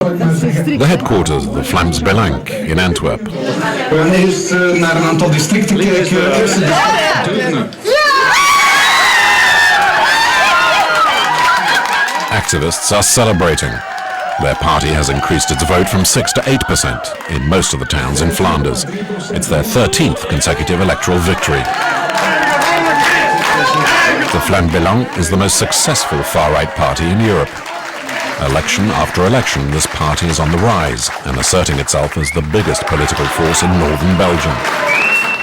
The headquarters of the Vlaams Belang in Antwerp. Activists are celebrating. Their party has increased its vote from 6 to 8% in most of the towns in Flanders. It's their 13th consecutive electoral victory. The Vlaams Belang is the most successful far-right party in Europe. Election after election, this party is on the rise and asserting itself as the biggest political force in northern Belgium.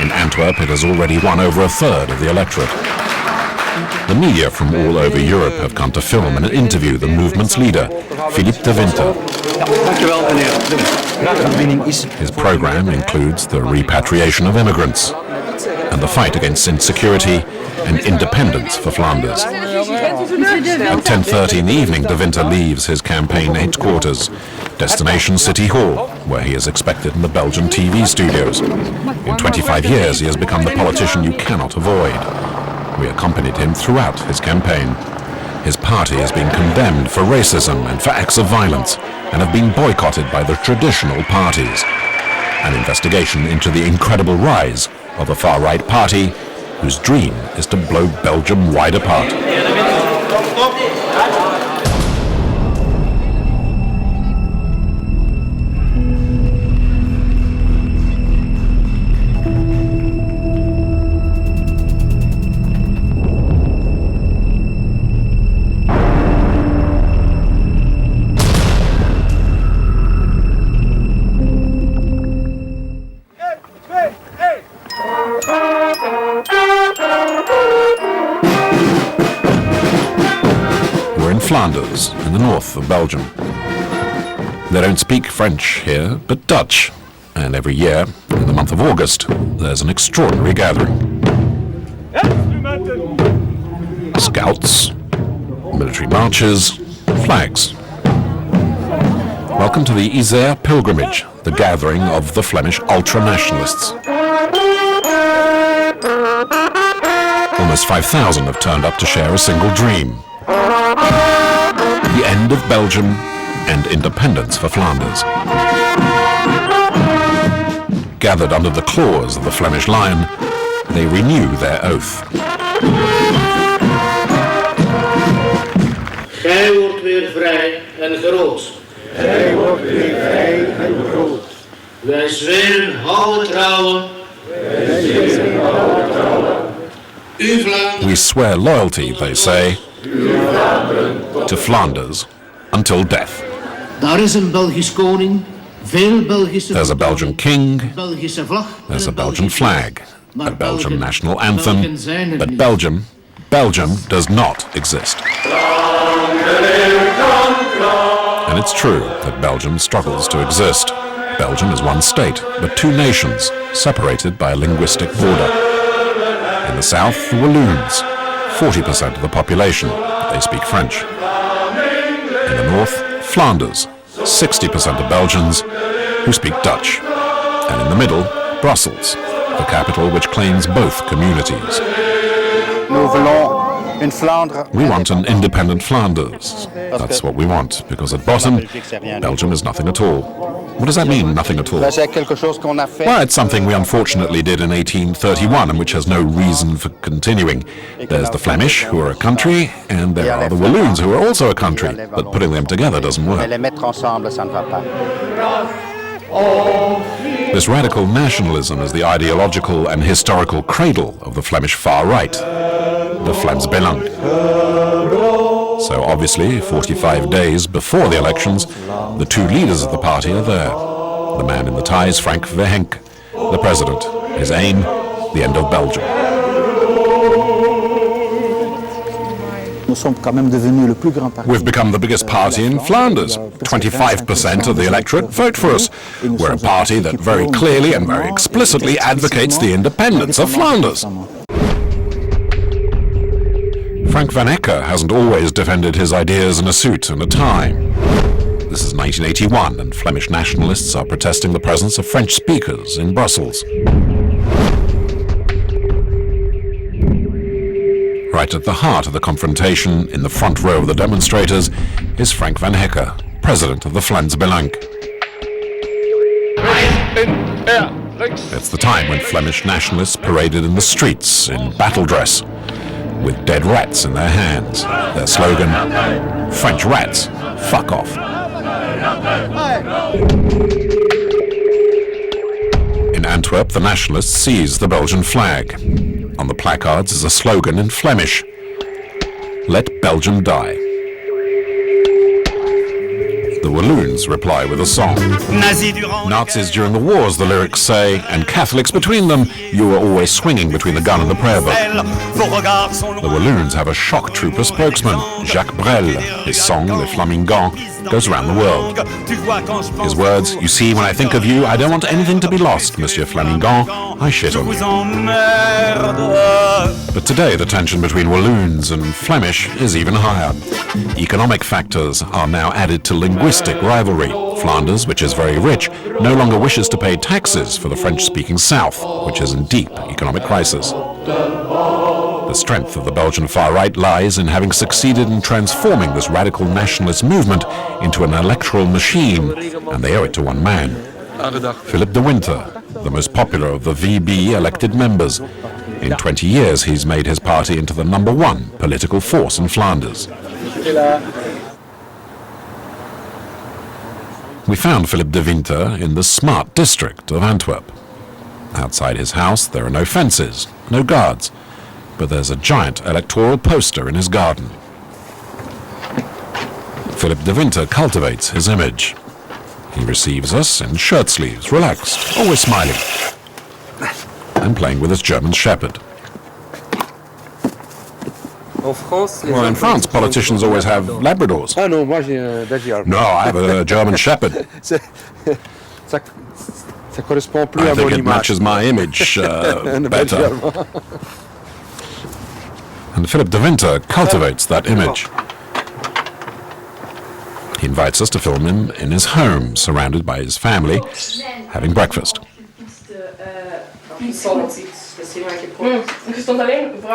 In Antwerp, it has already won over a third of the electorate. The media from all over Europe have come to film and interview the movement's leader, Dewinter. His program includes the repatriation of immigrants and the fight against insecurity and independence for Flanders. At 10:30 in the evening, Dewinter leaves his campaign headquarters, destination City Hall, where he is expected in the Belgian TV studios. In 25 years, he has become the politician you cannot avoid. We accompanied him throughout his campaign. His party has been condemned for racism and for acts of violence, and have been boycotted by the traditional parties. An investigation into the incredible rise of a far-right party whose dream is to blow Belgium wide apart. Flanders, in the north of Belgium. They don't speak French here, but Dutch. And every year, in the month of August, there's an extraordinary gathering. Scouts, military marches, flags. Welcome to the Isère pilgrimage, the gathering of the Flemish ultra-nationalists. Almost 5,000 have turned up to share a single dream. The end of Belgium and independence for Flanders. Gathered under the claws of the Flemish lion, they renew their oath. Gij wordt weer vrij en groot. Gij wordt weer vrij en groot. Wij zweren houden trouwen. Wij zweren houden trouwen. U Vlaanderen. We swear loyalty, they say, to Flanders until death. Daar is een Belgisch koning, veel Belgische There's a Belgian king, Belgische vlag, there's a Belgian flag, a Belgian national anthem, but Belgium does not exist. And it's true that Belgium struggles to exist. Belgium is one state, but two nations, separated by a linguistic border. In the south, the Walloons, 40% of the population, they speak French. In the north, Flanders, 60% of Belgians who speak Dutch. And in the middle, Brussels, the capital which claims both communities. We want an independent Flanders. That's what we want, because at bottom, Belgium is nothing at all. What does that mean, nothing at all? Well, it's something we unfortunately did in 1831 and which has no reason for continuing. There's the Flemish, who are a country, and there are the Walloons, who are also a country, but putting them together doesn't work. This radical nationalism is the ideological and historical cradle of the Flemish far right, the Vlaams Belang. So obviously, 45 days before the elections, the two leaders of the party are there. The man in the tie is Frank van Henk, the president. His aim, the end of Belgium. We've become the biggest party in Flanders. 25% of the electorate vote for us. We're a party that very clearly and very explicitly advocates the independence of Flanders. Frank van Henk hasn't always defended his ideas in a suit and a tie. This is 1981, and Flemish nationalists are protesting the presence of French speakers in Brussels. Right at the heart of the confrontation, in the front row of the demonstrators, is Frank van Henk, president of the Vlaams Belang. It's the time when Flemish nationalists paraded in the streets in battle dress, with dead rats in their hands. Their slogan, "French rats, fuck off." In Antwerp, the nationalists seized the Belgian flag. On the placards is a slogan in Flemish, "Let Belgium die." The Walloons reply with a song. Nazis during the wars, the lyrics say, and Catholics between them, you were always swinging between the gun and the prayer book. The Walloons have a shock trooper spokesman, Jacques Brel. His song, Les Flamingants, goes around the world. His words, "You see, when I think of you, I don't want anything to be lost, Monsieur Flamingant, I shit on you." But today, the tension between Walloons and Flemish is even higher. Economic factors are now added to linguistic rivalry. Flanders, which is very rich, no longer wishes to pay taxes for the French-speaking South, which is in deep economic crisis. The strength of the Belgian far right lies in having succeeded in transforming this radical nationalist movement into an electoral machine, and they owe it to one man, Philip Dewinter, the most popular of the VB elected members. In 20 years, he's made his party into the #1 political force in Flanders. We found Philip Dewinter in the smart district of Antwerp. Outside his house, there are no fences, no guards, but there's a giant electoral poster in his garden. Philip Dewinter cultivates his image. He receives us in shirt sleeves, relaxed, always smiling, and playing with his German shepherd. Well, in France, politicians always have Labradors. Ah non, moi j'ai un Belgian. No, I have a German shepherd. Ça correspond plus I à mon think it image. matches my image Un better. Belgian. And Philip Dewinter cultivates that image. He invites us to film him in his home, surrounded by his family, having breakfast.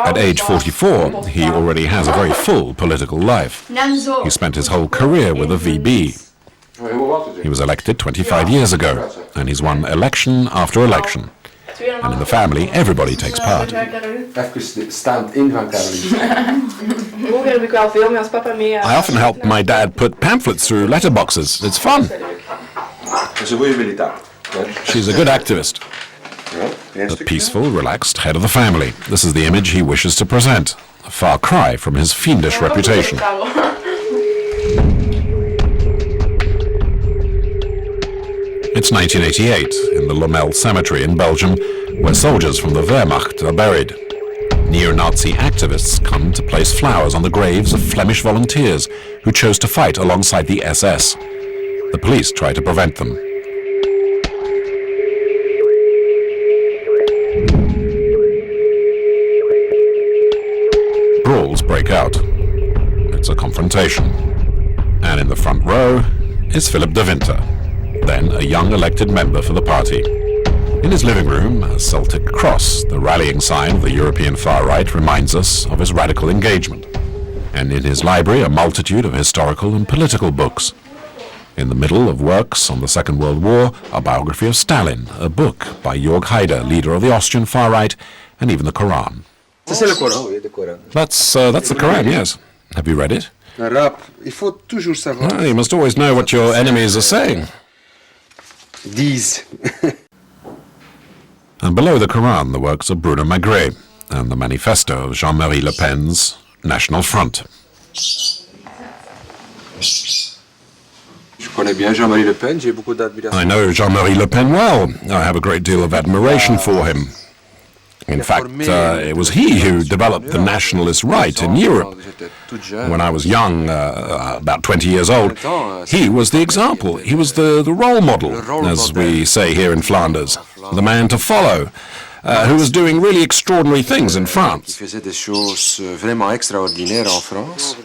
At age 44, he already has a very full political life. He spent his whole career with the VB. He was elected 25 years ago, and he's won election after election. And in the family, everybody takes part. I often help my dad put pamphlets through letterboxes. It's fun. She's a good activist. A peaceful, relaxed head of the family. This is the image he wishes to present. A far cry from his fiendish reputation. It's 1988 in the Lommel Cemetery in Belgium, where soldiers from the Wehrmacht are buried. Neo-Nazi activists come to place flowers on the graves of Flemish volunteers who chose to fight alongside the SS. The police try to prevent them. Brawls break out. It's a confrontation. And in the front row is Philip Dewinter, then a young elected member for the party. In his living room, a Celtic cross, the rallying sign of the European far right, reminds us of his radical engagement. And in his library, a multitude of historical and political books. In the middle of works on the Second World War, a biography of Stalin, a book by Jörg Haider, leader of the Austrian far right, and even the Quran. C'est le Coran, oui, le Coran. That's the Quran, yes. Have you read it? Un rap, il faut toujours savoir. You must always know what your enemies are saying. These. And below the Quran, the works of Bruno Magret and the manifesto of Jean-Marie Le Pen's National Front. Je connais bien Jean-Marie Le Pen, j'ai beaucoup d'admiration. I know Jean-Marie Le Pen well. I have a great deal of admiration for him. In fact, it was he who developed the nationalist right in Europe. When I was young, about 20 years old, he was the example. He was the role model, as we say here in Flanders, the man to follow, who was doing really extraordinary things in France. Il faisait des choses vraiment extraordinaires en France.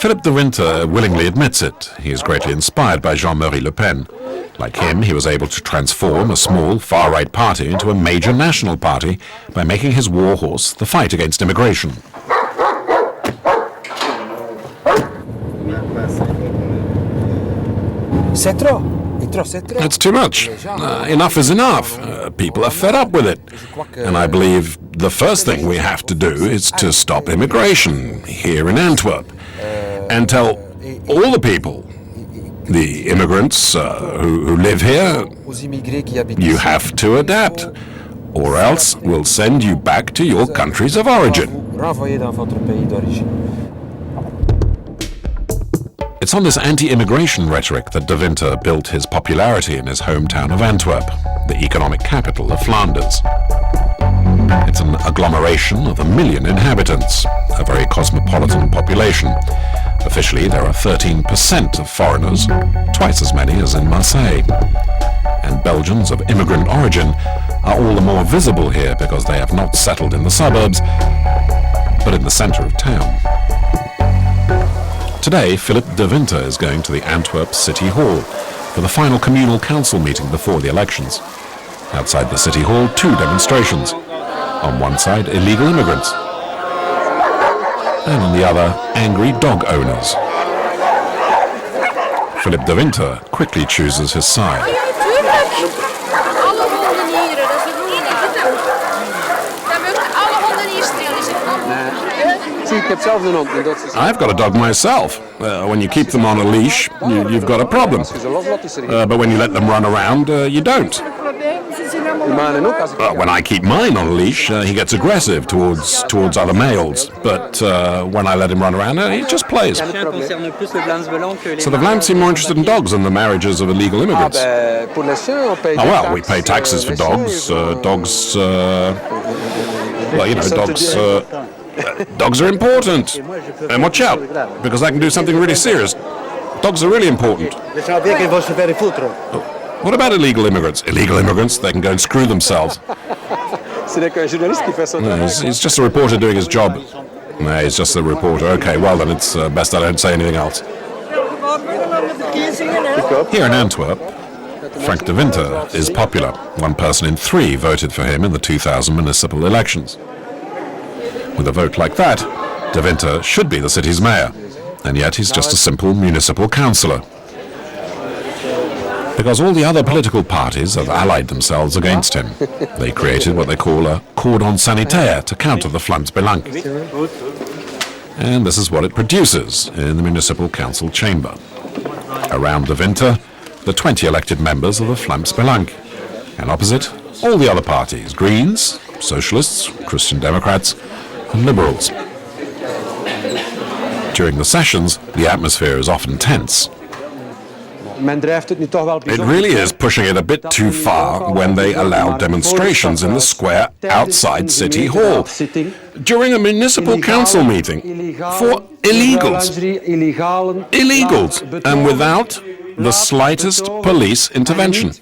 Philip Dewinter willingly admits it. He is greatly inspired by Jean-Marie Le Pen. Like him, he was able to transform a small far-right party into a major national party by making his war horse the fight against immigration. It's too much. Enough is enough. People are fed up with it. And I believe the first thing we have to do is to stop immigration here in Antwerp and tell all the people, the immigrants who live here, you have to adapt, or else we'll send you back to your countries of origin. It's on this anti-immigration rhetoric that Dewinter built his popularity in his hometown of Antwerp, the economic capital of Flanders. It's an agglomeration of 1 million inhabitants, a very cosmopolitan population. Officially, there are 13% of foreigners, twice as many as in Marseille. And Belgians of immigrant origin are all the more visible here because they have not settled in the suburbs, but in the centre of town. Today, Philip Dewinter is going to the Antwerp City Hall for the final communal council meeting before the elections. Outside the City Hall, 2 demonstrations. On one side, illegal immigrants, and on the other, angry dog owners. Philip Dewinter quickly chooses his side. I've got a dog myself. When you keep them on a leash, you've got a problem. But when you let them run around, you don't. When I keep mine on a leash, he gets aggressive towards other males. But when I let him run around, he just plays. So the Vlaams seem more interested in dogs than the marriages of illegal immigrants. Oh, well, we pay taxes for dogs. Dogs are important. And watch out, because I can do something really serious. Dogs are really important. What about illegal immigrants? Illegal immigrants, they can go and screw themselves. No, he's just a reporter doing his job. No, he's just a reporter. Okay, well then it's best I don't say anything else. Here in Antwerp, Frank Dewinter is popular. 1 person in 3 voted for him in the 2000 municipal elections. With a vote like that, Dewinter should be the city's mayor, and yet he's just a simple municipal councillor. Because all the other political parties have allied themselves against him. They created what they call a cordon sanitaire to counter the Vlaams Belang. And this is what it produces in the municipal council chamber. Around Dewinter, the 20 elected members of the Vlaams Belang. And opposite, all the other parties, Greens, Socialists, Christian Democrats, and Liberals. During the sessions, the atmosphere is often tense. It really is pushing it a bit too far when they allow demonstrations in the square outside City Hall during a municipal council meeting for illegals. Illegals, and without the slightest police intervention.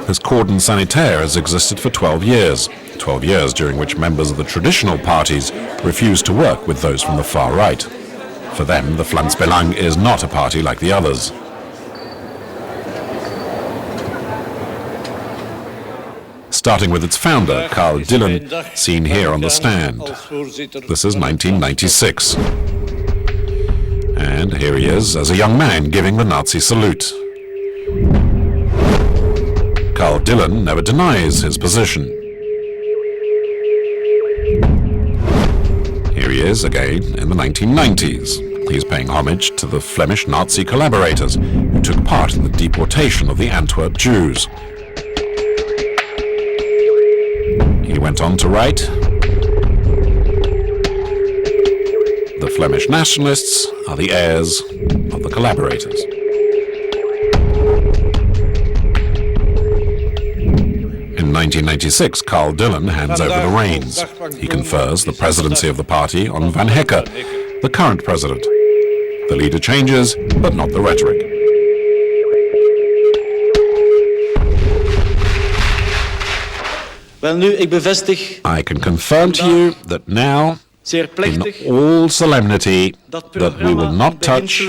This cordon sanitaire has existed for 12 years. 12 years during which members of the traditional parties refused to work with those from the far right. For them, the Vlaams Belang is not a party like the others. Starting with its founder, Karl Dillon, seen here on the stand. This is 1996. And here he is as a young man giving the Nazi salute. Karl Dillon never denies his position. Here he is again in the 1990s. He's paying homage to the Flemish Nazi collaborators who took part in the deportation of the Antwerp Jews. He went on to write, "The Flemish nationalists are the heirs of the collaborators." In 1996, Karl Dillon hands over the reins. He confers the presidency of the party on Van Hekke, the current president. The leader changes, but not the rhetoric. I can confirm to you that now, in all solemnity, that we will not touch,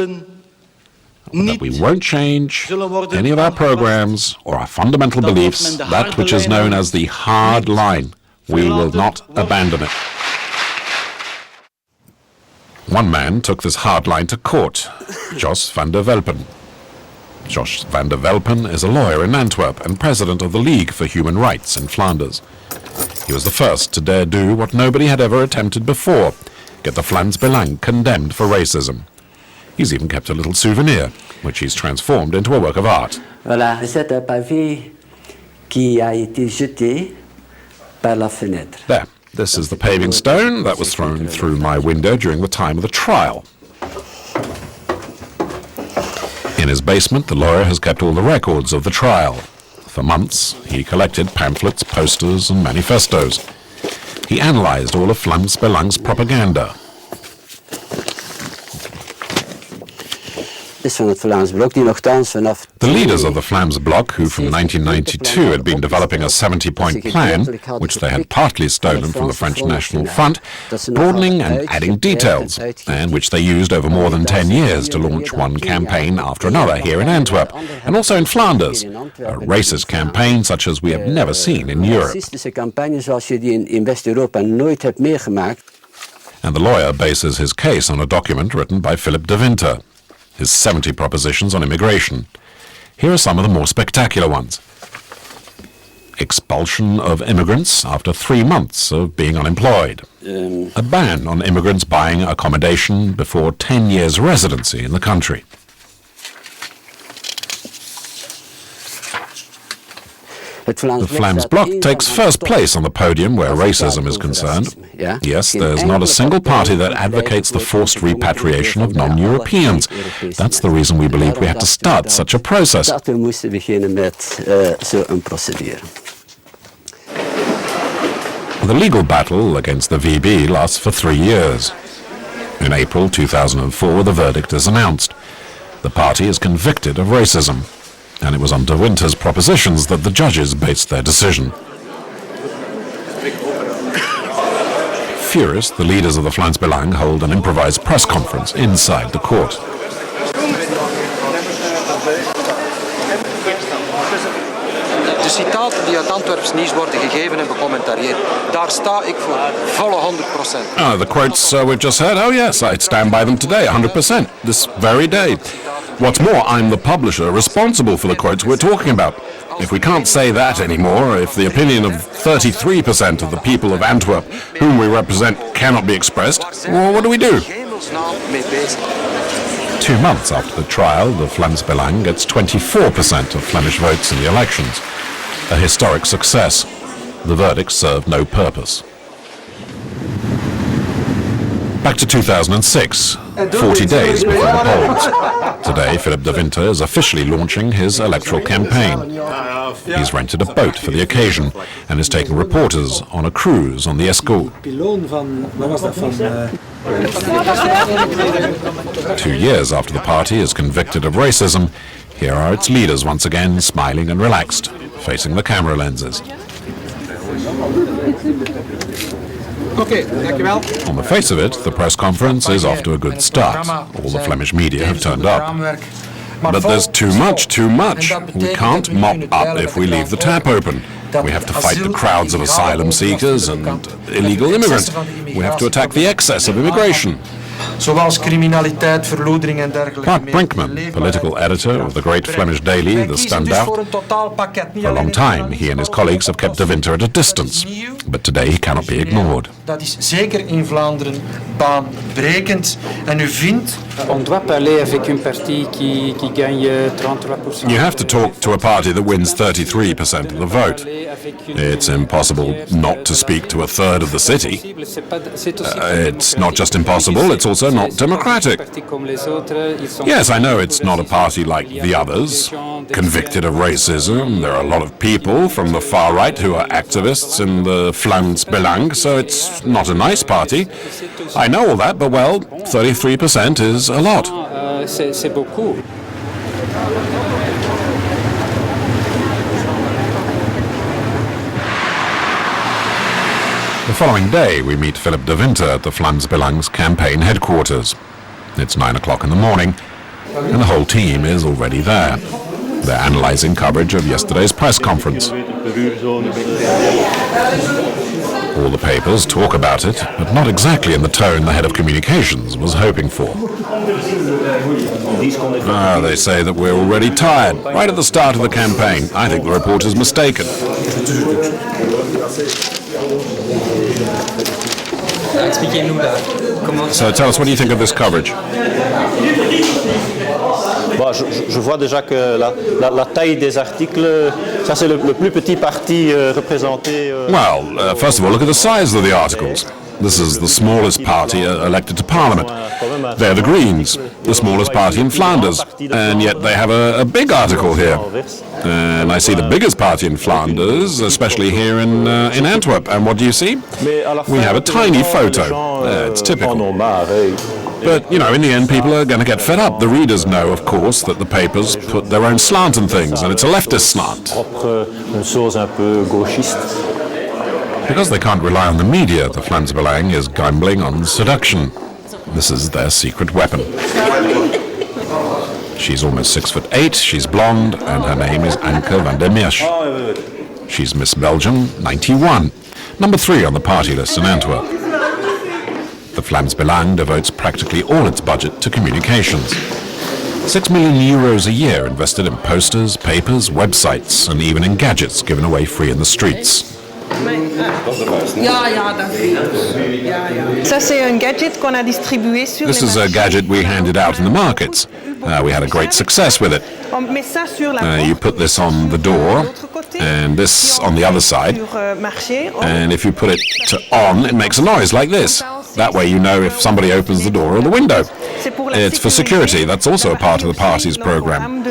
that we won't change any of our programs or our fundamental beliefs, that which is known as the hard line. We will not abandon it. One man took this hard line to court, Jos van der Welpen. Jos van der Welpen is a lawyer in Antwerp and president of the League for Human Rights in Flanders. He was the first to dare do what nobody had ever attempted before, get the Vlaams Belang condemned for racism. He's even kept a little souvenir, which he's transformed into a work of art. Voilà, c'est un pavé qui a été jeté par la fenêtre. There, this is the paving stone that was thrown through my window during the time of the trial. In his basement, the lawyer has kept all the records of the trial. For months, he collected pamphlets, posters and manifestos. He analysed all of Vlaams Belang's propaganda. The leaders of the Vlaams Bloc, who from 1992 had been developing a 70-point plan, which they had partly stolen from the French National Front, broadening and adding details, and which they used over more than 10 years to launch one campaign after another here in Antwerp, and also in Flanders, a racist campaign such as we have never seen in Europe. And the lawyer bases his case on a document written by Dewinter, his 70 propositions on immigration. Here are some of the more spectacular ones. Expulsion of immigrants after 3 months of being unemployed. A ban on immigrants buying accommodation before 10 years residency in the country. The Vlaams Bloc takes first place on the podium where racism is concerned. Yes, there's not a single party that advocates the forced repatriation of non-Europeans. That's the reason we believed we had to start such a process. The legal battle against the VB lasts for 3 years. In April 2004, the verdict is announced. The party is convicted of racism. And it was on Dewinter's propositions that the judges based their decision. Furious, the leaders of the Vlaams Belang hold an improvised press conference inside the court. De citaten die uit Antwerps nieuws worden gegeven en becommentarieerd, daar sta ik voor volle 100%. The quotes we've just heard, oh yes, I stand by them today, 100%, this very day. What's more, I'm the publisher responsible for the quotes we're talking about. If we can't say that anymore, if the opinion of 33% of the people of Antwerp, whom we represent, cannot be expressed, well, what do we do? 2 months after the trial, the Vlaams Belang gets 24% of Flemish votes in the elections. A historic success. The verdict served no purpose. Back to 2006, 40 days before the polls. Today, Dewinter is officially launching his electoral campaign. He's rented a boat for the occasion and is taking reporters on a cruise on the Escaut. 2 years after the party is convicted of racism, here are its leaders once again, smiling and relaxed, facing the camera lenses. On the face of it, the press conference is off to a good start. All the Flemish media have turned up. But there's too much. We can't mop up if we leave the tap open. We have to fight the crowds of asylum seekers and illegal immigrants. We have to attack the excess of immigration. Zoals criminaliteit, verloedering en dergelijke. Mark Brinkman, political editor of the great Flemish daily, The Standout. For a long time, he and his colleagues have kept Dewinter at a distance. But today he cannot be ignored. Dat is zeker in Vlaanderen baanbrekend. En u vindt... You have to talk to a party that wins 33% of the vote. It's impossible not to speak to a third of the city. It's not just impossible, it's also not democratic. Yes, I know it's not a party like the others, convicted of racism. There are a lot of people from the far right who are activists in the Vlaams Belang, so it's not a nice party. I know all that, but well, 33% is a lot. The following day, we meet Dewinter at the Vlaams Belang's campaign headquarters. It's 9 o'clock in the morning, and the whole team is already there. They're analysing coverage of yesterday's press conference. All the papers talk about it, but not exactly in the tone the head of communications was hoping for. They say that we're already tired, right at the start of the campaign. I think the reporter's mistaken. So tell us, what do you think of this coverage? Bon, je vois déjà que la taille des articles, ça c'est le plus petit parti représenté. Well, first of all, look at the size of the articles. This is the smallest party elected to Parliament. They're the Greens, the smallest party in Flanders, and yet they have a big article here. And I see the biggest party in Flanders, especially here in Antwerp. And what do you see? We have a tiny photo. It's typical. But, you know, in the end, people are going to get fed up. The readers know, of course, that the papers put their own slant on things, and it's a leftist slant. Because they can't rely on the media, the Vlaams Belang is gambling on seduction. This is their secret weapon. She's almost 6'8", she's blonde, and her name is Anke van der Meersch. She's Miss Belgium, 91, number 3 on the party list in Antwerp. The Vlaams Belang devotes practically all its budget to communications. 6 million euros a year invested in posters, papers, websites, and even in gadgets given away free in the streets. This is a gadget we handed out in the markets. We had a great success with it. You put this on the door, and this on the other side, and if you put it to on, it makes a noise like this. That way you know if somebody opens the door or the window. It's for security. That's also a part of the party's program.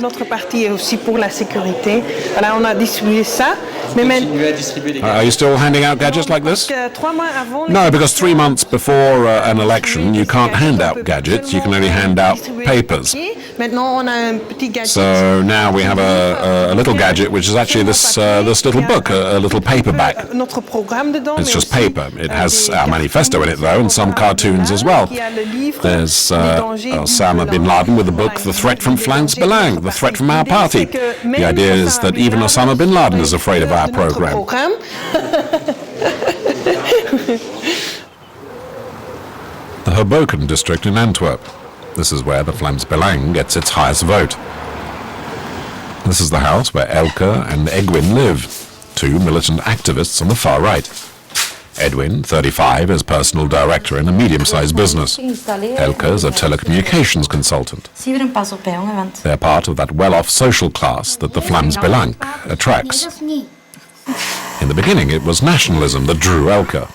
Are you still handing out gadgets like this? No, because 3 months before an election, you can't hand out gadgets. You can only hand out papers. So now we have a little gadget, which is actually this little book, a little paperback. It's just paper. It has our manifesto in it, though, and some cartoons as well. There's Osama bin Laden with the book The Threat from Vlaams Belang, The Threat from Our Party. The idea is that even Osama bin Laden is afraid of our program. The Hoboken district in Antwerp. This is where the Vlaams Belang gets its highest vote. This is the house where Elke and Edwin live, 2 militant activists on the far right. Edwin, 35, is personal director in a medium-sized business. Elke is a telecommunications consultant. They're part of that well-off social class that the Vlaams Belang attracts. In the beginning, it was nationalism that drew Elke.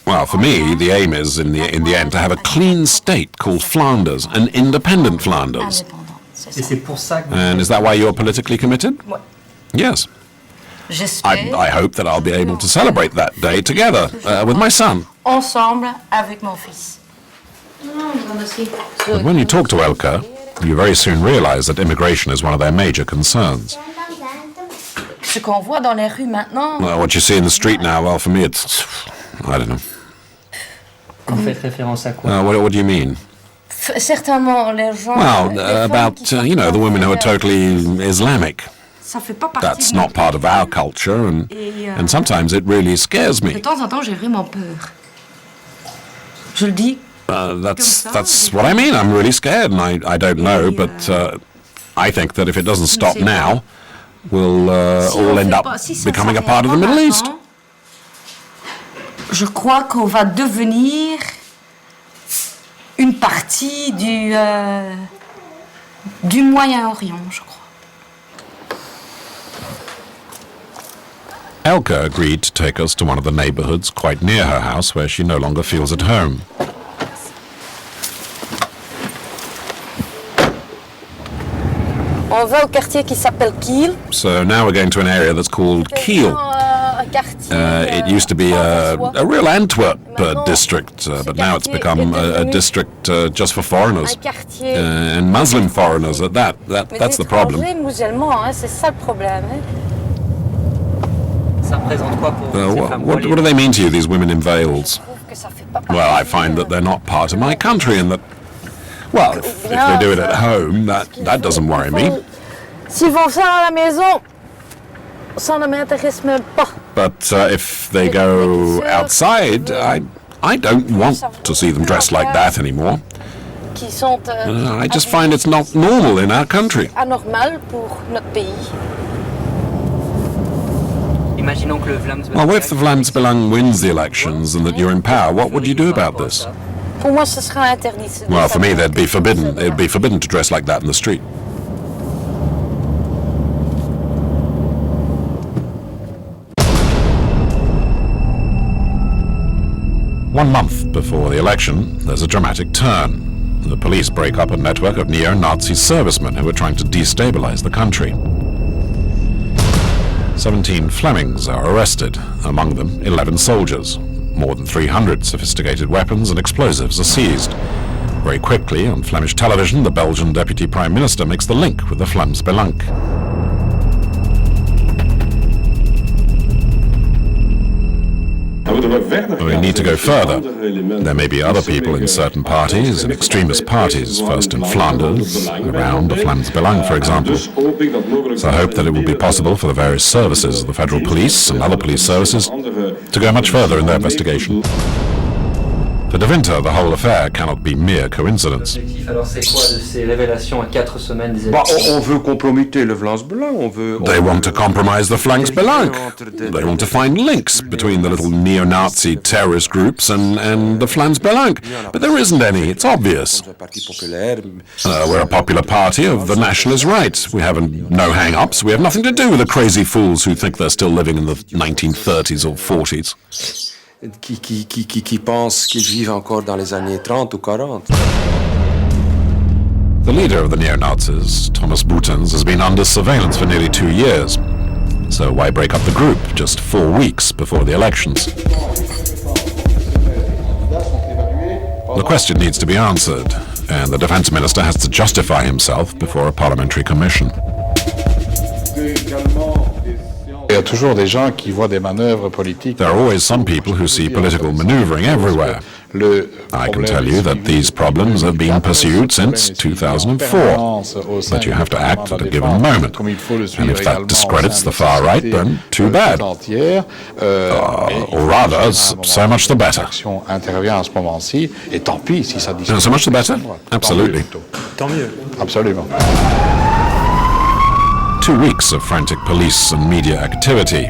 Well, for me, the aim is, in the end, to have a clean state called Flanders, an independent Flanders. And is that why you're politically committed? Yes. I hope that I'll be able to celebrate that day together with my son. But when you talk to Elke, you very soon realize that immigration is one of their major concerns. Well, what you see in the street now, well, for me, it's... I don't know. What do you mean? Well, about, you know, the women who are totally Islamic. That's not part of our culture, and sometimes it really scares me. That's what I mean. I'm really scared, and I don't know, but I think that if it doesn't stop now, we'll all end up becoming a part of the Middle East. Je crois qu'on va devenir une partie du Moyen-Orient, je crois. Elke agreed to take us to one of the neighborhoods quite near her house where she no longer feels at home. On va au quartier qui s'appelle Kiel. So now we're going to an area that's called Kiel. It used to be a real Antwerp district, but now it's become a district just for foreigners, and Muslim foreigners at that. That's the problem. What do they mean to you, these women in veils? Well, I find that they're not part of my country, and that, well, if they do it at home, that doesn't worry me. ça ne m'intéresse même pas. But if they go outside, I don't want to see them dressed like that anymore. Qui sont I just find it's not normal in our country. anormal pour notre pays. Well, what if the Vlaams Belang wins the elections and that you're in power? What would you do about this? Pour moi, ce sera interdit. Well, for me, they'd be forbidden. It'd be forbidden to dress like that in the street. One month before the election, there's a dramatic turn. The police break up a network of neo-Nazi servicemen who are trying to destabilize the country. 17 Flemings are arrested, among them 11 soldiers. More than 300 sophisticated weapons and explosives are seized. Very quickly, on Flemish television, the Belgian Deputy Prime Minister makes the link with the Vlaams Belang. We need to go further. There may be other people in certain parties, in extremist parties, first in Flanders, around the Vlaams Belang, for example. So I hope that it will be possible for the various services of the federal police and other police services to go much further in their investigation. For Dewinter, the whole affair cannot be mere coincidence. On veut comprometter le Vlaams Belang. They want to compromise the Vlaams Belang. They want to find links between the little neo-Nazi terrorist groups and the Vlaams Belang. But there isn't any, it's obvious. We're a popular party of the nationalist right. We have no hang-ups. We have nothing to do with the crazy fools who think they're still living in the 1930s or 40s. Qui pensent qu'ils vivent encore dans les années 30 ou 40. The leader of the neo-Nazis, Thomas Boutens, has been under surveillance for nearly 2 years. So why break up the group just 4 weeks before the elections? The question needs to be answered, and the defense minister has to justify himself before a parliamentary commission. There are always some people who see political maneuvering everywhere. I can tell you that these problems have been pursued since 2004. But you have to act at a given moment. And if that discredits the far right, then too bad. Or rather, so much the better. So much the better? Absolutely. Absolument. 2 weeks of frantic police and media activity,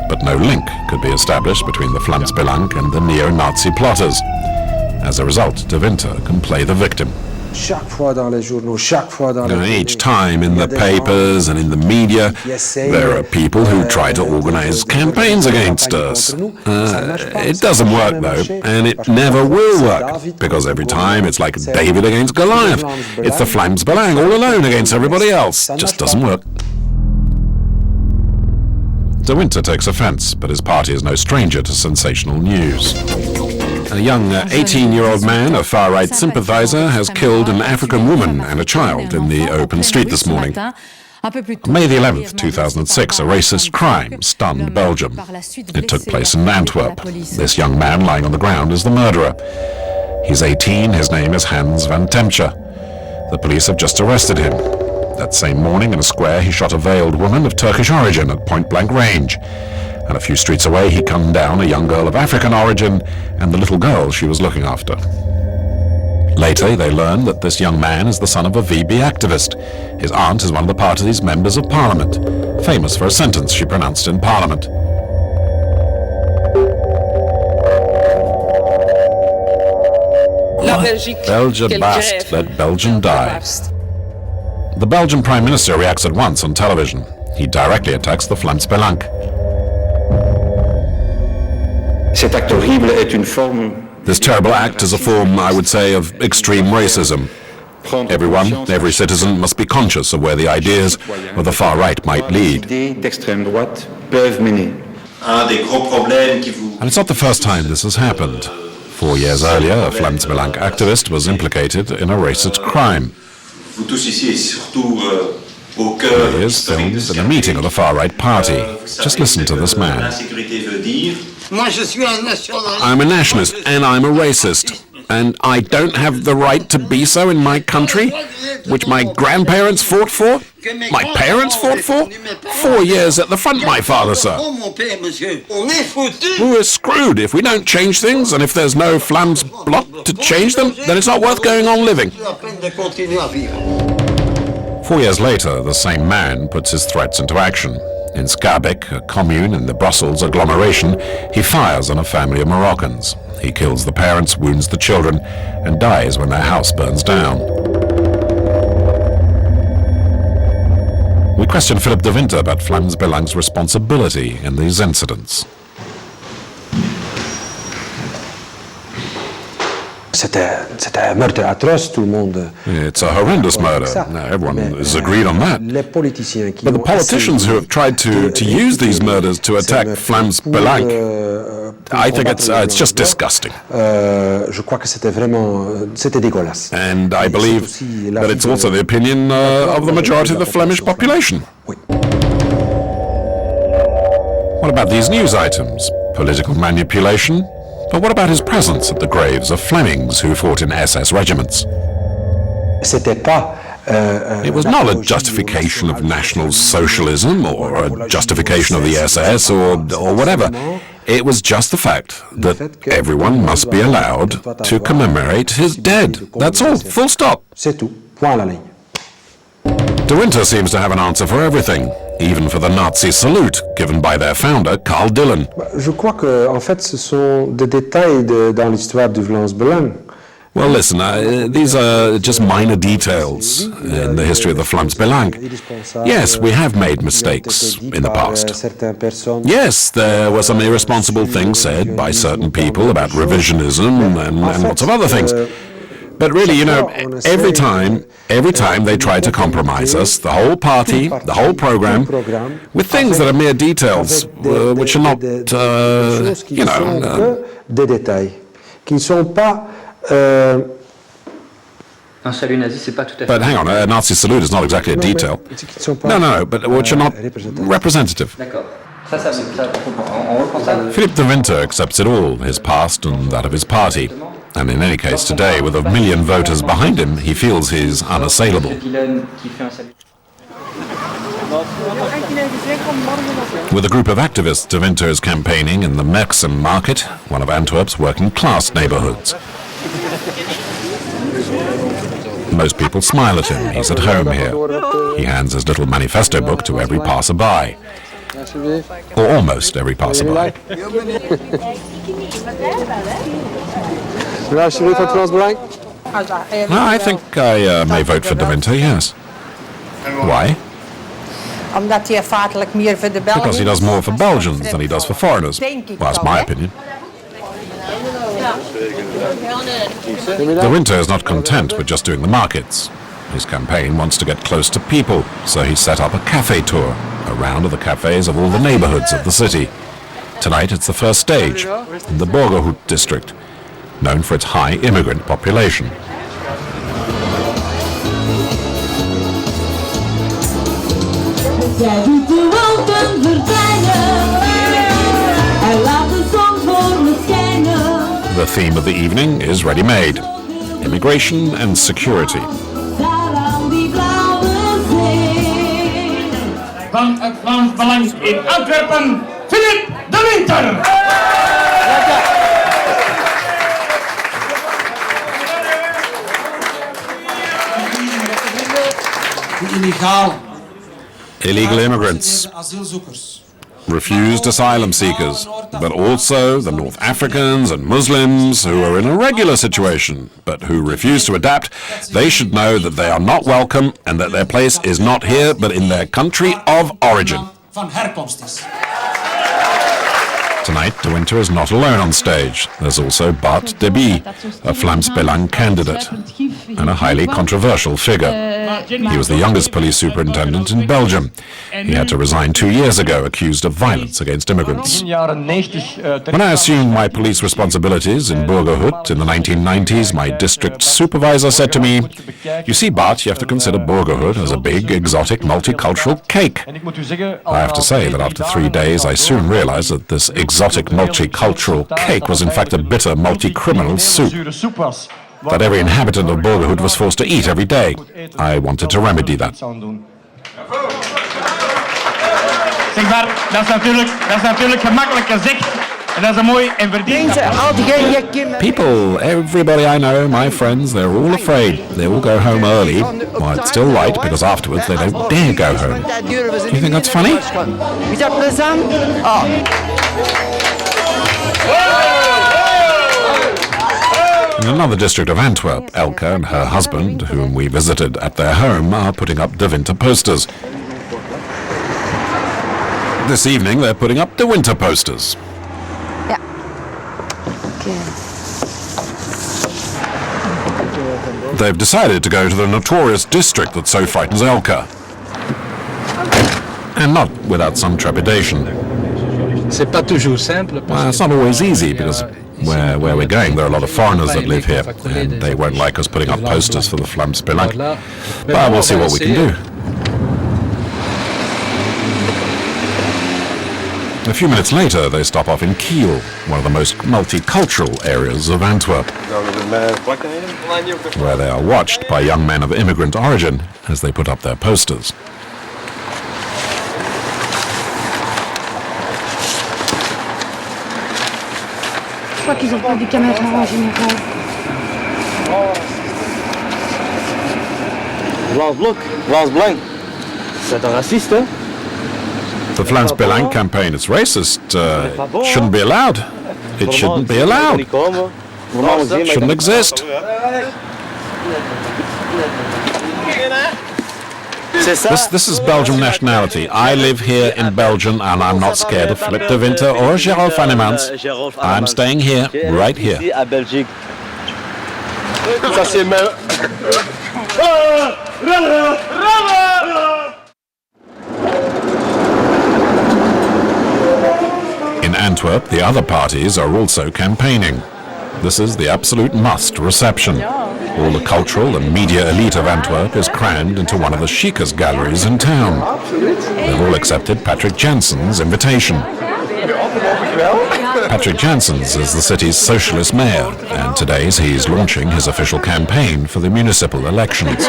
but no link could be established between the Vlaams Belang and the neo-Nazi plotters. As a result, Dewinter can play the victim. Each time in the papers and in the media, there are people who try to organize campaigns against us. It doesn't work though, and it never will work, because every time it's like David against Goliath. It's the Vlaams Belang all alone against everybody else. Just doesn't work. Dewinter takes offense, but his party is no stranger to sensational news. A young 18-year-old man, a far-right sympathizer, has killed an African woman and a child in the open street this morning. On May the 11th, 2006, a racist crime stunned Belgium. It took place in Antwerp. This young man lying on the ground is the murderer. He's 18, his name is Hans van Temtje. The police have just arrested him. That same morning in a square he shot a veiled woman of Turkish origin at point-blank range. And a few streets away he gunned down a young girl of African origin and the little girl she was looking after. Later they learned that this young man is the son of a VB activist. His aunt is one of the party's members of parliament, famous for a sentence she pronounced in parliament. Belgian bast, let Belgian die. The Belgian Prime Minister reacts at once on television. He directly attacks the Vlaams Belang. This terrible act is a form, I would say, of extreme racism. Everyone, every citizen must be conscious of where the ideas of the far right might lead. And it's not the first time this has happened. 4 years earlier, a Vlaams Belang activist was implicated in a racist crime. He is filmed in a meeting of the far-right party. Just listen to this man. I'm a nationalist and I'm a racist. and I don't have the right to be so in my country, which my grandparents fought for? My parents fought for? 4 years at the front, my father, sir. We're screwed if we don't change things, and if there's no Vlaams bloc to change them, then it's not worth going on living. 4 years later, the same man puts his threats into action. In Schaerbeek, a commune in the Brussels agglomeration, he fires on a family of Moroccans. He kills the parents, wounds the children, and dies when their house burns down. We question Philip Dewinter about Vlaams Belang's responsibility in these incidents. C'était un meurtre atroce, tout le monde. It's a horrendous murder. Now, everyone is agreed on that. But the politicians who have tried to use these murders to attack Vlaams Belang, I think it's just disgusting. Je crois que c'était dégueulasse. And I believe that it's also the opinion of the majority of the Flemish population. What about these news items? Political manipulation? But what about his presence at the graves of Flemings who fought in SS regiments? It was not a justification of National Socialism or a justification of the SS or whatever. It was just the fact that everyone must be allowed to commemorate his dead. That's all. Full stop. C'est tout. Point à la ligne. Dewinter seems to have an answer for everything, even for the Nazi salute given by their founder, Karl Dillon. Je crois que, en fait, ce sont des détails dans l'histoire du Vlaams Belang. Well, listen, these are just minor details in the history of the Vlaams Belang. Yes, we have made mistakes in the past. Yes, there were some irresponsible things said by certain people about revisionism and lots of other things. But really, you know, every time they try to compromise us, the whole party, the whole program, with things that are mere details, which are not, you know... des détails qui ne sont pas... Un salut nazi, c'est pas tout à fait... But hang on, a Nazi salute is not exactly a detail. No, but which are not representative. D'accord. Ça, on reprend ça. Philip Dewinter accepts it all, his past and that of his party. And in any case today, with 1 million voters behind him, he feels he's unassailable. With a group of activists, Dewinter is campaigning in the menacing market, one of Antwerp's working-class neighbourhoods. Most people smile at him. He's at home here. He hands his little manifesto book to every passerby. Or almost every passerby. I think I may vote for Dewinter, yes. Why? Because he does more for Belgians than he does for foreigners. Well, that's my opinion. Dewinter is not content with just doing the markets. His campaign wants to get close to people, so he set up a cafe tour, a round of the cafes of all the neighbourhoods of the city. Tonight it's the first stage, in the Boycotted district, known for its high immigrant population. The theme of the evening is ready-made: immigration and security. Van het Vlaams Belang in Antwerpen, Philip Dewinter. Illegal immigrants, refused asylum seekers, but also the North Africans and Muslims who are in a regular situation, but who refuse to adapt. They should know that they are not welcome and that their place is not here, but in their country of origin. Tonight, Dewinter is not alone on stage. There's also Bart De Bie, a Vlaams Belang candidate, and a highly controversial figure. He was the youngest police superintendent in Belgium. He had to resign 2 years ago, accused of violence against immigrants. When I assumed my police responsibilities in Boycotted in the 1990s, my district supervisor said to me, "You see, Bart, you have to consider Boycotted as a big, exotic, multicultural cake." I have to say that after 3 days, I soon realized that this exotic exotic multicultural cake was in fact a bitter multi-criminal soup that every inhabitant of Borgerhood was forced to eat every day. I wanted to remedy that. Zeg maar, dat is natuurlijk gemakkelijk gezegd. En dat is een mooi en verdiend. People, everybody I know, my friends, they're all afraid. They all go home early. Well, it's still right, because afterwards they don't dare go home. Do you think that's funny? In another district of Antwerp, Elke and her husband, whom we visited at their home, are putting up Dewinter posters. This evening they're putting up Dewinter posters. Ja. Okay. They've decided to go to the notorious district that so frightens Elke. And not without some trepidation. Well, it's not always easy, because where we're going, there are a lot of foreigners that live here, and they won't like us putting up posters for the Vlaams Belang. But we'll see what we can do. A few minutes later, they stop off in Kiel, one of the most multicultural areas of Antwerp, where they are watched by young men of immigrant origin as they put up their posters. Je crois qu'ils n'ont pas du caméra en général. Vlaams Belang. C'est un raciste, hein? The Vlaams Belang campaign is racist. Shouldn't be allowed. It shouldn't be allowed. Shouldn't exist. This is Belgian nationality. I live here in Belgium, and I'm not scared of Philippe Dewinter or Gerald Vannemans. I'm staying here, right here. In Antwerp, the other parties are also campaigning. This is the absolute must reception. All the cultural and media elite of Antwerp is crammed into one of the chicest galleries in town. They've all accepted Patrick Jansen's invitation. Patrick Jansen's is the city's socialist mayor, and today he's launching his official campaign for the municipal elections.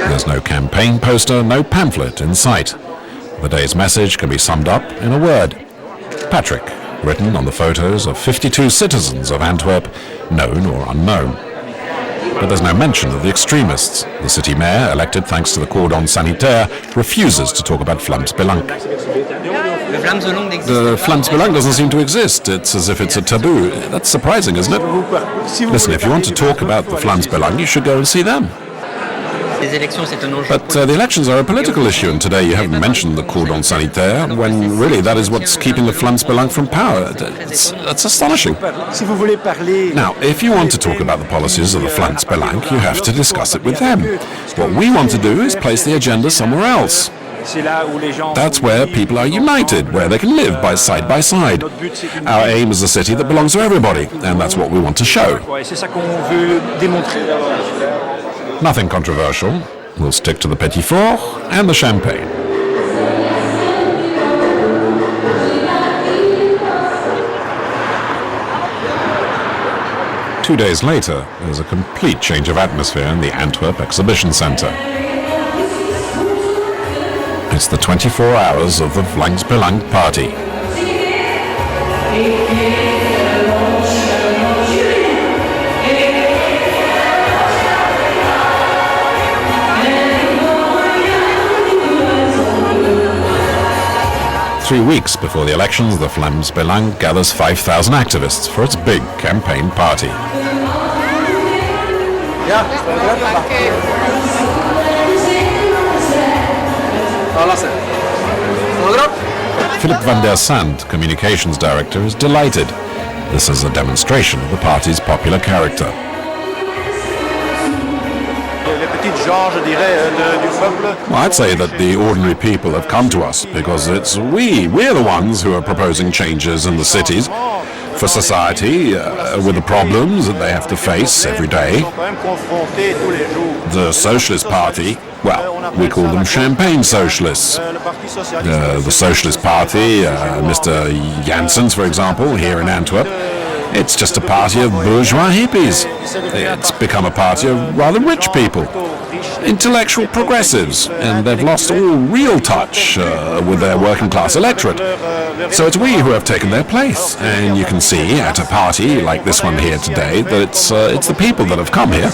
There's no campaign poster, no pamphlet in sight. The day's message can be summed up in a word: Patrick, written on the photos of 52 citizens of Antwerp, known or unknown. But there's no mention of the extremists. The city mayor, elected thanks to the cordon sanitaire, refuses to talk about Vlaams Belang. The Vlaams Belang doesn't seem to exist. It's as if it's a taboo. That's surprising, isn't it? Listen, if you want to talk about the Vlaams Belang, you should go and see them. But the elections are a political issue, and today you haven't mentioned the cordon sanitaire, when really that is what's keeping the Vlaams Belang from power. That's astonishing. Now, if you want to talk about the policies of the Vlaams Belang, you have to discuss it with them. What we want to do is place the agenda somewhere else. That's where people are united, where they can live by side. Our aim is a city that belongs to everybody, and that's what we want to show. Nothing controversial. We'll stick to the petit four and the champagne. Two days later, there's a complete change of atmosphere in the Antwerp Exhibition Centre. It's the 24 hours of the Vlaams Belang party. Three weeks before the elections, the Vlaams Belang gathers 5,000 activists for its big campaign party. Philip van der Sand, communications director, is delighted. This is a demonstration of the party's popular character. Well, I'd say that the ordinary people have come to us because we're the ones who are proposing changes in the cities. for society with the problems that they have to face every day. The Socialist Party, well, we call them champagne socialists. The Socialist Party, Mr. Janssens, for example, here in Antwerp, it's just a party of bourgeois hippies. It's become a party of rather rich people, intellectual progressives, and they've lost all real touch with their working class electorate. So it's we who have taken their place, and you can see at a party like this one here today that it's the people that have come here.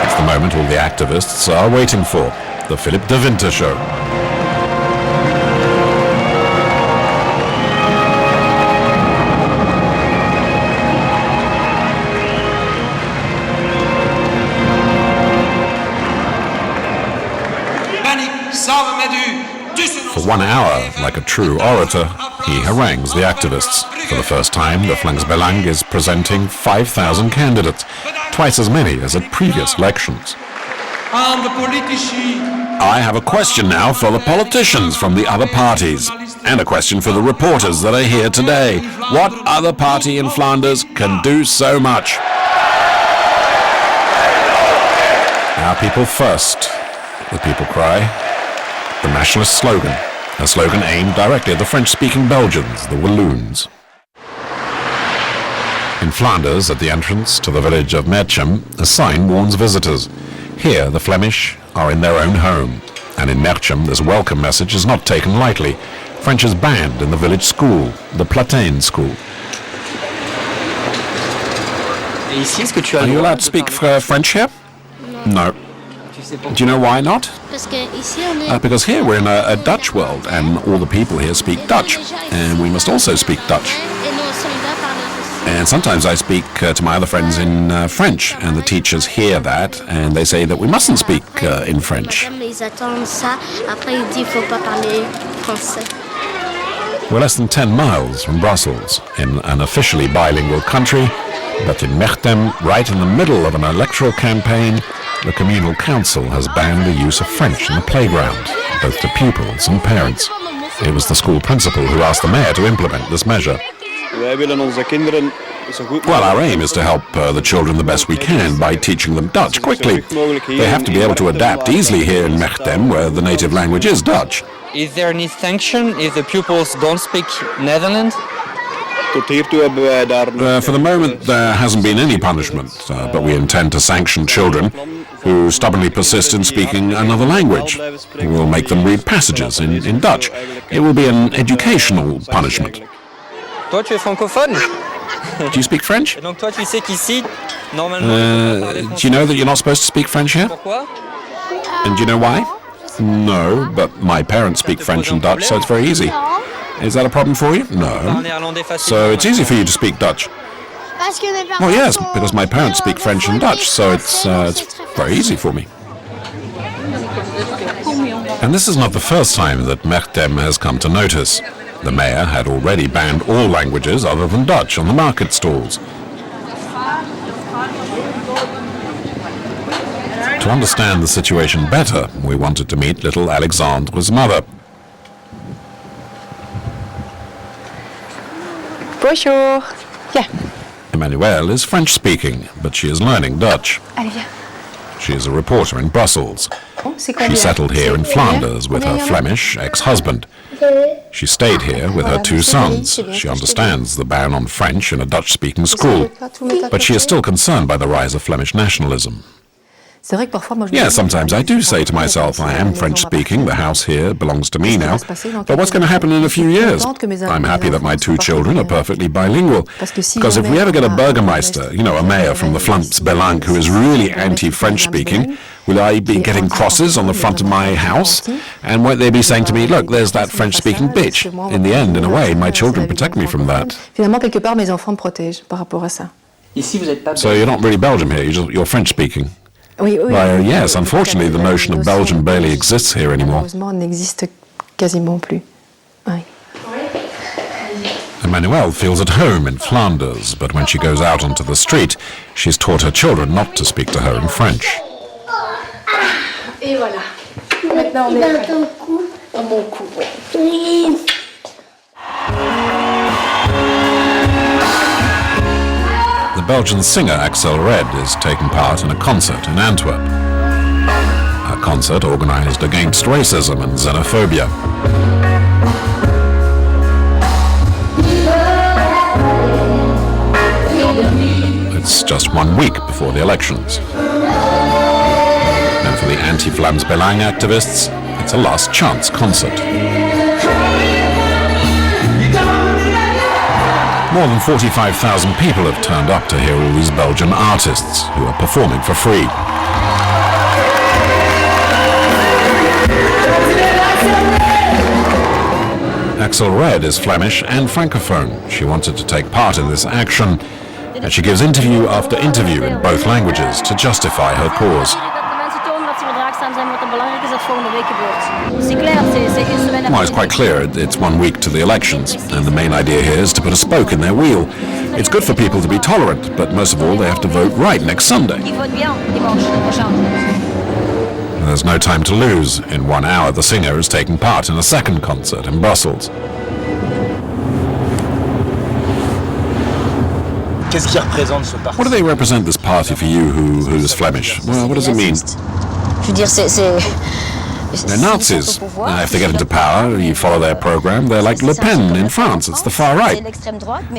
It's the moment all the activists are waiting for, the Philip Dewinter show. For 1 hour, like a true orator, he harangues the activists. For the first time, the Vlaams Belang is presenting 5,000 candidates, twice as many as at previous elections. I have a question now for the politicians from the other parties, and a question for the reporters that are here today. What other party in Flanders can do so much? Our people first, the people cry. The nationalist slogan, a slogan aimed directly at the French-speaking Belgians, the Walloons. In Flanders, at the entrance to the village of Merchem, a sign warns visitors. Here, the Flemish are in their own home, and in Merchem, this welcome message is not taken lightly. French is banned in the village school, the Platin school. Are you allowed to speak French here? No. Do you know why not? Because here we're in a Dutch world, and all the people here speak Dutch, and we must also speak Dutch. And sometimes I speak to my other friends in French, and the teachers hear that, and they say that we mustn't speak in French. We're less than 10 miles from Brussels, in an officially bilingual country, but in Merchem, right in the middle of an electoral campaign, the communal council has banned the use of French in the playground, both to pupils and parents. It was the school principal who asked the mayor to implement this measure. Well, our aim is to help the children the best we can by teaching them Dutch quickly. They have to be able to adapt easily here in Merchem, where the native language is Dutch. Is there any sanction if the pupils don't speak Netherlands? For the moment, there hasn't been any punishment, but we intend to sanction children who stubbornly persist in speaking another language. We'll make them read passages in Dutch. It will be an educational punishment. Toi, tu es francophone? Do you speak French? Donc toi, tu sais qu'ici, normalement... Do you know that you're not supposed to speak French here? Pourquoi? And do you know why? No, but my parents speak French and Dutch, so it's very easy. Is that a problem for you? No. So it's easy for you to speak Dutch? Well, yes, because my parents speak French and Dutch, so it's very easy for me. And this is not the first time that Merchem has come to notice. The mayor had already banned all languages other than Dutch on the market stalls. To understand the situation better, we wanted to meet little Alexandre's mother. Bonjour. Yeah. Emmanuelle is French-speaking, but she is learning Dutch. Allez, viens. She is a reporter in Brussels. She settled here in Flanders with her Flemish ex-husband. She stayed here with her 2 sons. She understands the ban on French in a Dutch-speaking school, but she is still concerned by the rise of Flemish nationalism. Yeah, sometimes I do say to myself, I am French-speaking, the house here belongs to me now, but what's going to happen in a few years? I'm happy that my 2 children are perfectly bilingual, because if we ever get a burgermeister, you know, a mayor from the Vlaams Belang who is really anti-French-speaking, will I be getting crosses on the front of my house? And won't they be saying to me, look, there's that French-speaking bitch? In the end, in a way, my children protect me from that. So you're not really Belgian here, you're French-speaking? Well, yes, unfortunately, the notion of Belgium barely exists here anymore. Emmanuelle feels at home in Flanders, but when she goes out onto the street, she's taught her children not to speak to her in French. Et voilà. Maintenant, on est prêt. Dans mon cou, oui. The Belgian singer Axel Red is taking part in a concert in Antwerp. A concert organised against racism and xenophobia. It's just 1 week before the elections. And for the anti-Vlaams Belang activists, it's a last chance concert. More than 45,000 people have turned up to hear all these Belgian artists who are performing for free. Axel Red is Flemish and Francophone. She wanted to take part in this action, and she gives interview after interview in both languages to justify her cause. Well, it's quite clear. It's 1 week to the elections, and the main idea here is to put a spoke in their wheel. It's good for people to be tolerant, but most of all, they have to vote right next Sunday. There's no time to lose. In 1 hour, the singer is taking part in a second concert in Brussels. What do they represent, this party, for you who's Flemish? Well, what does it mean? They're Nazis. If they get into power, you follow their program, they're like Le Pen in France. It's the far right.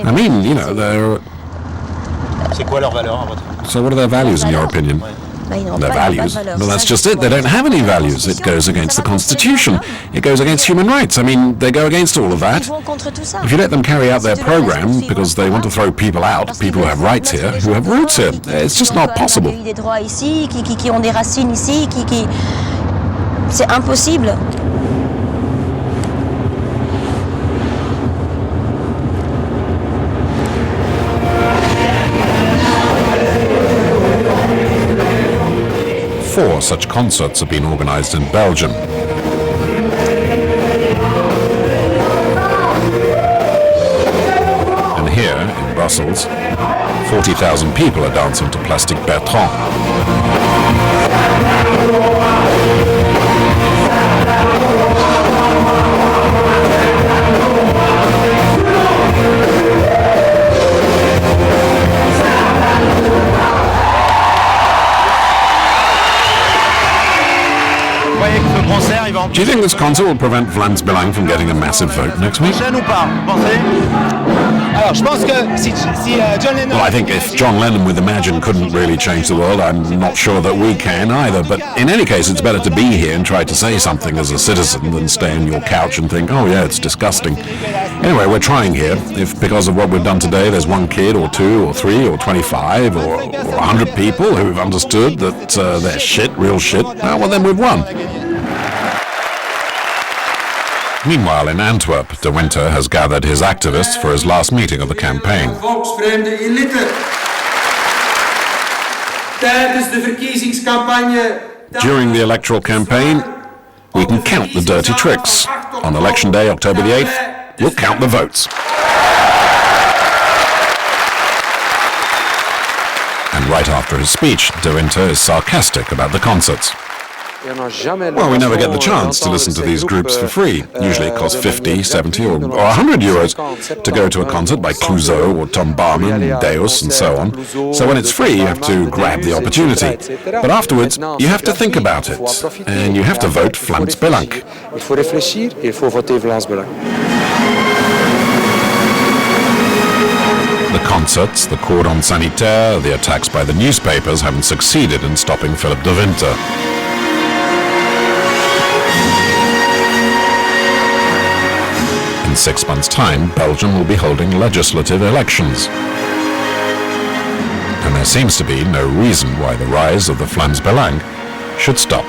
I mean, you know, they're... So what are their values, in your opinion? Their values? Well, that's just it. They don't have any values. It goes against the Constitution. It goes against human rights. I mean, they go against all of that. If you let them carry out their program because they want to throw people out, people who have rights here, who have roots here, it's just not possible. C'est impossible. Four such concerts have been organised in Belgium. And here, in Brussels, 40,000 people are dancing to Plastic Bertrand. Do you think this concert will prevent Vlaams Belang from getting a massive vote next week? Well, I think if John Lennon with Imagine couldn't really change the world, I'm not sure that we can either. But in any case, it's better to be here and try to say something as a citizen than stay on your couch and think, oh yeah, it's disgusting. Anyway, we're trying here. If because of what we've done today, there's 1 kid or 2 or 3 or 25 or 100 people who've understood that they're shit, real shit, well, then we've won. Meanwhile, in Antwerp, Dewinter has gathered his activists for his last meeting of the campaign. During the electoral campaign, we can count the dirty tricks. On election day, October the 8th, we'll count the votes. And right after his speech, Dewinter is sarcastic about the concerts. Well, we never get the chance to listen to these groups for free. Usually it costs 50, 70 or 100 euros to go to a concert by Clouseau or Tom Barman, Deus and so on. So when it's free, you have to grab the opportunity. But afterwards, you have to think about it. And you have to vote Vlaams Belang. The concerts, the cordon sanitaire, the attacks by the newspapers haven't succeeded in stopping Philip Dewinter. In 6 months' time, Belgium will be holding legislative elections. And there seems to be no reason why the rise of the Vlaams Belang should stop.